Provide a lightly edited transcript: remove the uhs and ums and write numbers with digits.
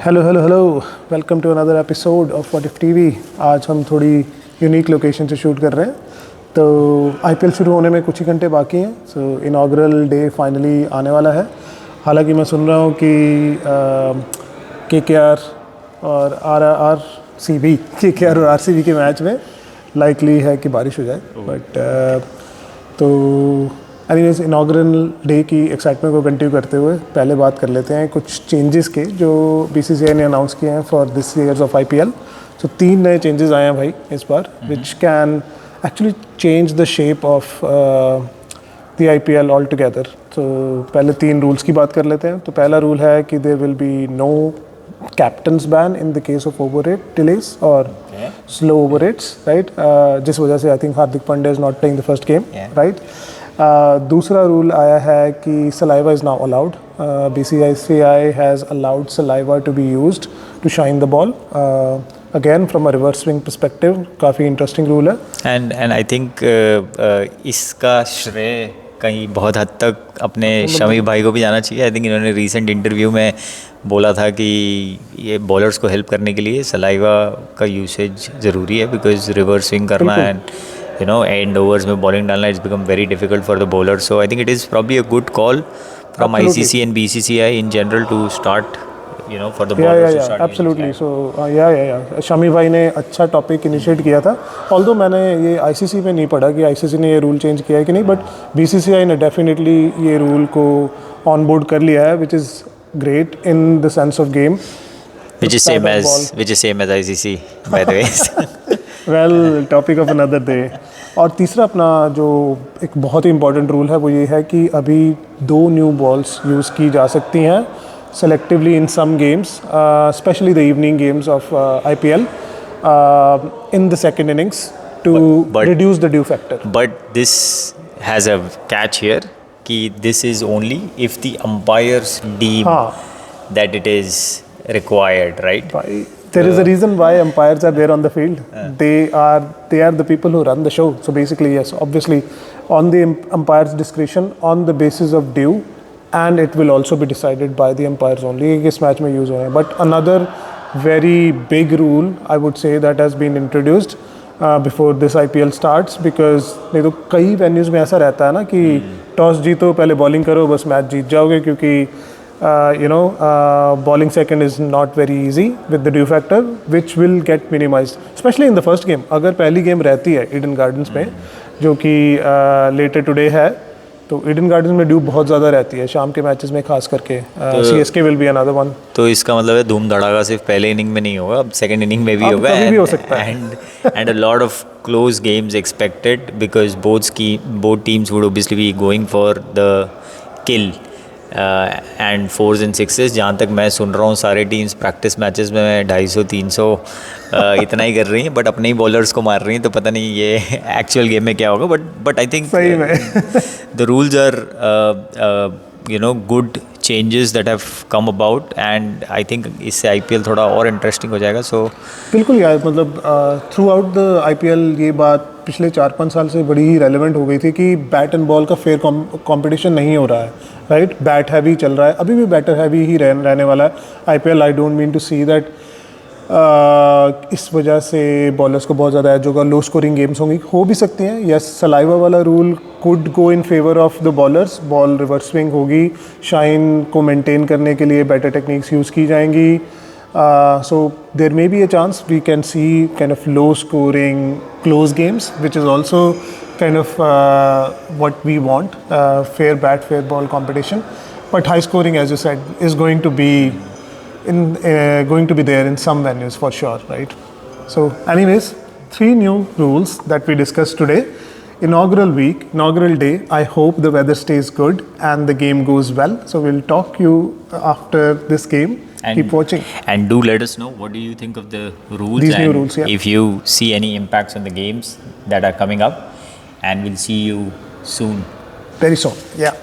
Hello hello hello, welcome to another episode of what if TV. आज हम थोड़ी unique location से shoot कर रहे हैं। तो आईपीएल शुरू होने में कुछ ही घंटे बाकी हैं। सो इनाग्रल डे फाइनली आने वाला है। हालांकि मैं सुन रहा हूँ कि केकेआर और आरसीबी केकेआर और आरसीबी के मैच में लाइकली है कि बारिश हो जाए। बट तो एनीवेज इनाग्रल डे की एक्साइटमेंट को कंटिन्यू करते हुए पहले बात कर लेते हैं कुछ चेंजेस के जो बीसीसीआई ने अनाउंस किए हैं for this years of IPL. So 3 नए चेंजेस आए हैं भाई इस बार, which can actually change the shape of the IPL altogether. तो पहले 3 रूल्स की बात कर लेते हैं। तो पहला रूल है कि there will be no captains ban in the case of over rate delays और स्लो ओवर रेट्स, राइट, जिस वजह से I think Hardik Pandya is not playing the first game, right. दूसरा रूल आया है कि saliva is now allowed. BCCI has allowed saliva to be used to shine the ball again from a reverse swing perspective. काफ़ी interesting rule है। And I think इसका श्रेय कहीं बहुत हद तक अपने शमी भाई को भी जाना चाहिए। आई थिंक इन्होंने रीसेंट इंटरव्यू में बोला था कि ये बॉलर्स को हेल्प करने के लिए सलाइवा का यूसेज ज़रूरी है, बिकॉज रिवर्स स्विंग करना एंड एंड ओवर्स में बॉलिंग डालना it's become very difficult for the bowler. So I think it is probably a good call from ICC and BCCI in general to start for the bowlers to start. Absolutely. So Shami भाई ने अच्छा topic initiate किया था। Although मैंने ये ICC में नहीं पढ़ा कि ICC ने ये रूल चेंज किया है कि नहीं, बट BCCI ने डेफिनेटली ये रूल को ऑन बोर्ड कर लिया है, which is great in the sense of game, which is same as ICC by the way. Well topic of another day. और तीसरा अपना जो एक बहुत ही इंपॉर्टेंट रूल है वो ये है कि अभी 2 न्यू बॉल्स यूज़ की जा सकती हैं selectively in some games, especially the evening games of IPL, in the second innings to reduce the dew factor. But this has a catch here कि this is only if the umpires deem that it is required, right? There is a reason why umpires are there on the field. They are the people who run the show. So basically, yes, obviously on the umpire's discretion on the basis of due, and it will also be decided by the umpires only. इस match में use हो रहे हैं. But another very big rule I would say that has been introduced before this IPL starts, because नहीं तो कई venues में ऐसा रहता है ना कि टॉस जीतो पहले बॉलिंग करो बस मैच जीत जाओगे, क्योंकि bowling second is not very easy with the dew factor, which will get minimized, especially in the first game. अगर पहली गेम रहती है ईडन गार्डन्स में, जो कि लेटर टुडे है, तो ईडन गार्डन्स में ड्यू बहुत ज़्यादा रहती है शाम के मैचेस में खास करके। CSK will be another one. तो इसका मतलब है धूम धड़ाका सिर्फ पहले इनिंग में नहीं होगा, अब सेकेंड इनिंग में भी होगा, कभी भी हो सकता है। and a lot of close games expected because both teams would obviously be going for the kill. And 4s and 6s. जहाँ तक मैं सुन रहा हूँ सारे टीम्स प्रैक्टिस मैचेस में 250-300 इतना ही कर रही हैं, बट अपने ही बॉलर्स को मार रही हैं। तो पता नहीं ये एक्चुअल गेम में क्या होगा, but I think the rules are good changes that have come about, and I think इससे IPL थोड़ा और इंटरेस्टिंग हो जाएगा। सो बिल्कुल यार, मतलब थ्रू आउट द IPL ये बात पिछले 4-5 साल से बड़ी ही रेलेवेंट हो गई थी कि बैट एंड बॉल का फेयर कंपटीशन नहीं हो रहा है, राइट। बैट हैवी चल रहा है, अभी भी बैटर हैवी ही रहने वाला है IPL। I don't mean to see that इस वजह से बॉलर्स को बहुत ज़्यादा एज होगा, लो स्कोरिंग गेम्स होंगी, हो भी सकती हैं। यस, सलाइवा वाला rule could go in favour of the bowlers, ball reverse swing होगी, शाइन को मेंटेन करने के लिए बेटर टेक्निक्स यूज़ की जाएंगी। So there may be a chance we can see kind of low scoring close games, which is also kind of what we want, fair bat fair ball competition. But high scoring, as you said, is going to be there in some venues for sure, right? So anyways, 3 new rules that we discussed today. Inaugural week, inaugural day, I hope the weather stays good and the game goes well. So we'll talk you after this game. And keep watching. And do let us know what do you think of the rules. These new rules, yeah. If you see any impacts on the games that are coming up, and we'll see you soon. Very soon, yeah.